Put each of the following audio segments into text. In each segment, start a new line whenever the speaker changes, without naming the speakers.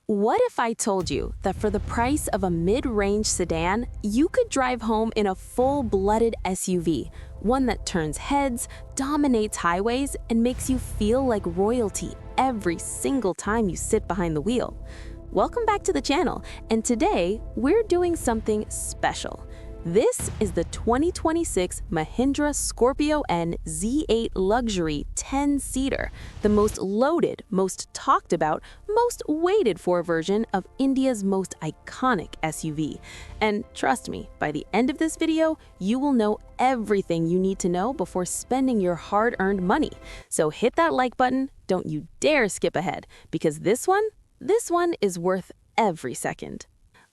What if I told you that for the price of a mid-range sedan, you could drive home in a full-blooded SUV, one that turns heads, dominates highways, and makes you feel like royalty every single time you sit behind the wheel? Welcome back to the channel, and today we're doing something special. This is the 2026 Mahindra Scorpio N Z8 Luxury 10-seater, the most loaded, most talked about, most waited for version of India's most iconic SUV. And trust me, by the end of this video, you will know everything you need to know before spending your hard-earned money. So hit that like button, don't you dare skip ahead, because this one is worth every second.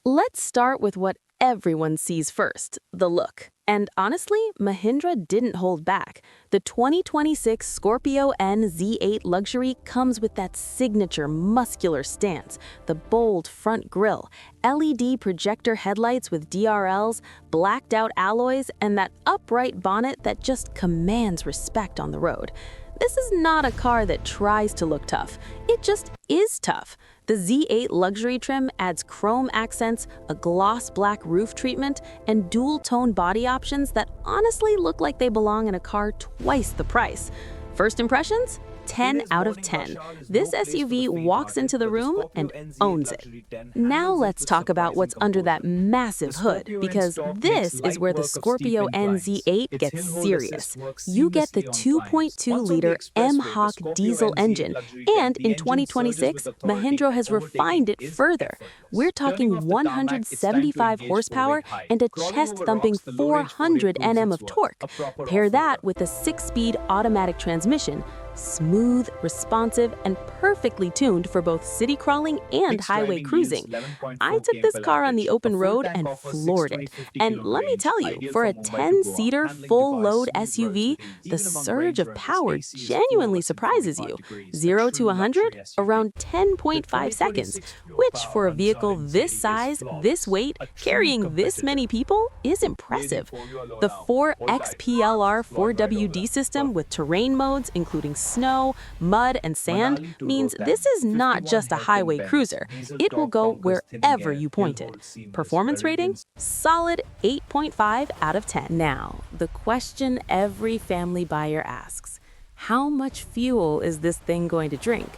Let's start with what everyone sees first, the look. And honestly, Mahindra didn't hold back. The 2026 Scorpio N Z8 Luxury comes with that signature muscular stance, the bold front grille, LED projector headlights with DRLs, blacked out alloys, and that upright bonnet that just commands respect on the road. This is not a car that tries to look tough, it just is tough. The Z8 Luxury trim adds chrome accents, a gloss black roof treatment, and dual-tone body options that honestly look like they belong in a car twice the price. First impressions? 10 out of 10. This SUV walks into the room and owns it. Now let's talk about what's under that massive hood, because this is where the Scorpio N Z8 gets serious. You get the 2.2-liter mHawk diesel engine, and in 2026, Mahindra has refined it further. We're talking 175 horsepower and a chest-thumping 400 Nm of torque. Pair that with a 6-speed automatic transmission, smooth, responsive, and perfectly tuned for both city crawling and highway cruising. I took this car on the open road and floored it. And let me tell you, for a 10-seater full-load SUV, the surge of power genuinely surprises you. 0 to 100? Around 10.5 seconds, which for a vehicle this size, this weight, carrying this many people is impressive. The 4XPLR 4WD system with terrain modes, including snow, mud, and sand, means this is not just a highway cruiser. It will go wherever you point it. Performance rating? Solid 8.5 out of 10. Now, the question every family buyer asks: how much fuel is this thing going to drink?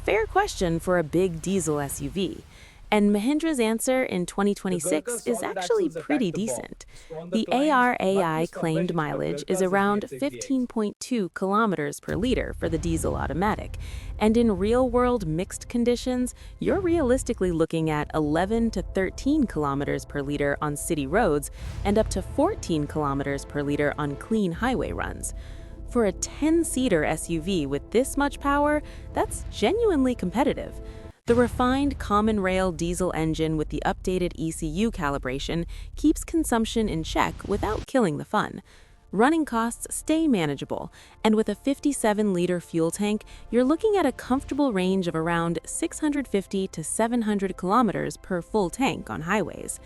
Fair question for a big diesel SUV. And Mahindra's answer in 2026 is actually pretty decent. The ARAI claimed mileage is around 15.2 kilometers per liter for the diesel automatic, and in real-world mixed conditions, you're realistically looking at 11 to 13 kilometers per liter on city roads and up to 14 kilometers per liter on clean highway runs. For a 10-seater SUV with this much power, that's genuinely competitive. The refined common rail diesel engine with the updated ECU calibration keeps consumption in check without killing the fun. Running costs stay manageable, and with a 57-liter fuel tank, you're looking at a comfortable range of around 650 to 700 kilometers per full tank on highways.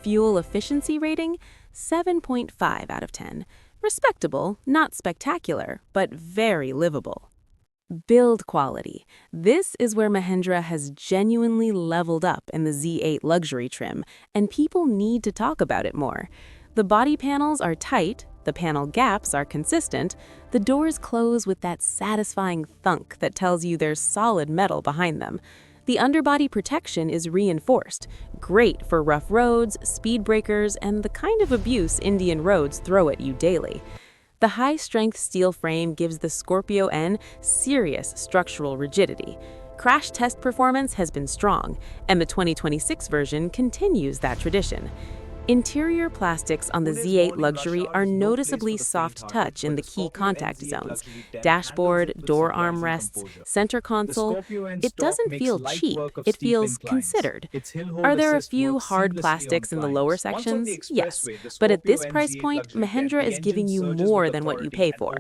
Fuel efficiency rating? 7.5 out of 10. Respectable, not spectacular, but very livable. Build quality. This is where Mahindra has genuinely leveled up in the Z8 Luxury trim, and people need to talk about it more. The body panels are tight, the panel gaps are consistent, the doors close with that satisfying thunk that tells you there's solid metal behind them. The underbody protection is reinforced, great for rough roads, speed breakers, and the kind of abuse Indian roads throw at you daily. The high-strength steel frame gives the Scorpio N serious structural rigidity. Crash test performance has been strong, and the 2026 version continues that tradition. Interior plastics on the Z8 Luxury are noticeably soft touch in the key contact zones. Dashboard, door armrests, center console. It doesn't feel cheap, it feels considered. Are there a few hard plastics in the lower sections? Yes, but at this price point, Mahindra is giving you more than what you pay for.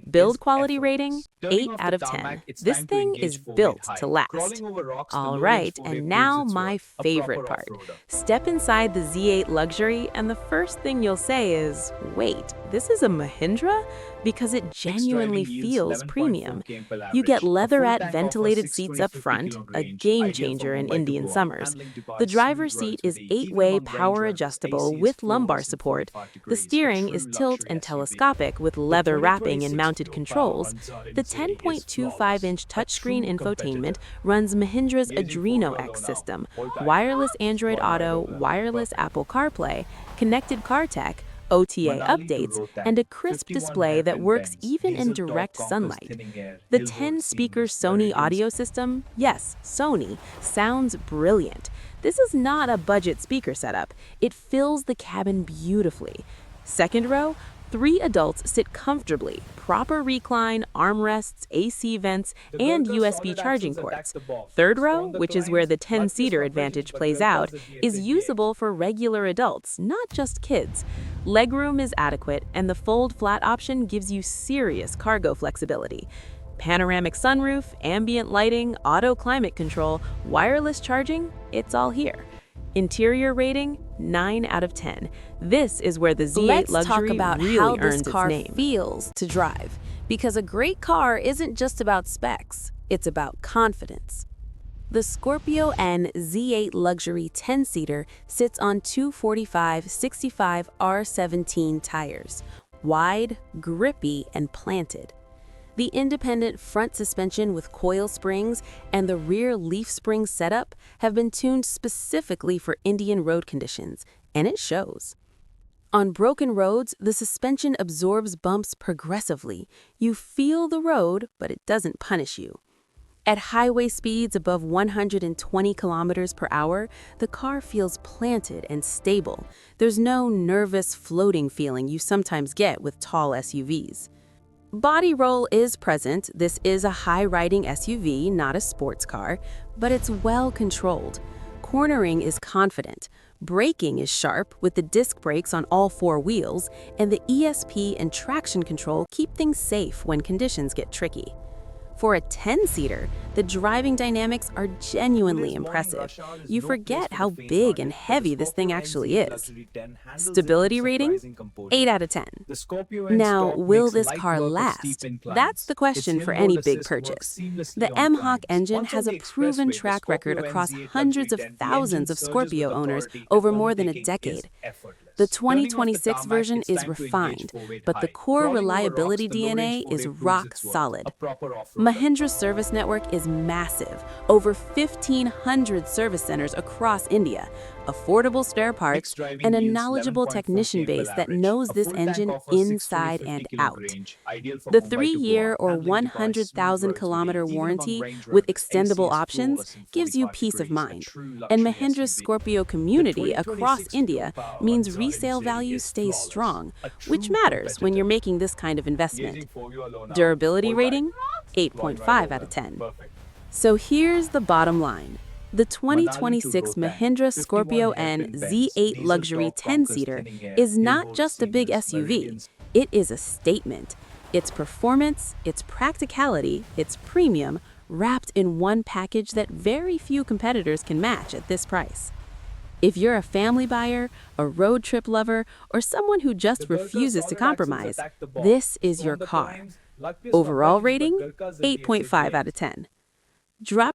Build quality rating? 8 out of 10. This thing is built to last. All right, and now my favorite part. Step inside the Z8 Luxury, and the first thing you'll say is, wait, this is a Mahindra? because it genuinely feels premium. You get Leatherette ventilated seats up front, a game changer in Indian summers. The driver's seat is 8-way power adjustable with lumbar support. The steering is tilt and telescopic with leather wrapping and mounted controls. The 10.25-inch touchscreen infotainment runs Mahindra's AdrenoX system, wireless Android Auto, wireless Apple CarPlay, connected car tech, OTA updates, and a crisp display that works even in direct sunlight. The 10-speaker Sony audio system, yes, Sony, sounds brilliant. This is not a budget speaker setup. It fills the cabin beautifully. Second row, 3 adults sit comfortably, proper recline, armrests, AC vents, and USB charging ports. Third row, which is where the 10-seater advantage plays out, is usable for regular adults, not just kids. Legroom is adequate, and the fold-flat option gives you serious cargo flexibility. Panoramic sunroof, ambient lighting, auto climate control, wireless charging, it's all here. Interior rating, 9 out of 10. This is where the Z8 Luxury Let's talk about really how earns this car its name.
feels to drive, because a great car isn't just about specs, it's about confidence. The Scorpio N Z8 Luxury 10-seater sits on 245/65 R17 tires, wide, grippy, and planted. The independent front suspension with coil springs and the rear leaf spring setup have been tuned specifically for Indian road conditions, and it shows. On broken roads, the suspension absorbs bumps progressively. You feel the road, but it doesn't punish you. At highway speeds above 120 kilometers per hour, the car feels planted and stable. There's no nervous floating feeling you sometimes get with tall SUVs. Body roll is present. This is a high-riding SUV, not a sports car, but it's well controlled. Cornering is confident. Braking is sharp with the disc brakes on all 4 wheels, and the ESP and traction control keep things safe when conditions get tricky. For a 10-seater, the driving dynamics are genuinely impressive. You forget how big and heavy this thing actually is. Stability rating, 8 out of 10. Now, will this car last? That's the question for any big purchase. The mHawk engine has a proven track record across hundreds of thousands of Scorpio owners over more than a decade. The 2026 version is refined, but the core reliability DNA is rock solid. Mahindra's service network is massive, over 1,500 service centers across India, affordable spare parts, and a knowledgeable technician base that knows this engine inside and out. The 3-year or 100,000-kilometer warranty with extendable options gives you peace of mind. And Mahindra's Scorpio community across India means resale value stays strong, which matters when you're making this kind of investment. Durability rating, 8.5 out of 10. So here's the bottom line. The 2026 Mahindra Scorpio N Z8 Luxury 10-seater is not just a big SUV. It is a statement. Its performance, its practicality, its premium, wrapped in one package that very few competitors can match at this price. If you're a family buyer, a road trip lover, or someone who just refuses to compromise, this is your car. Overall rating, 8.5 out of 10. Drop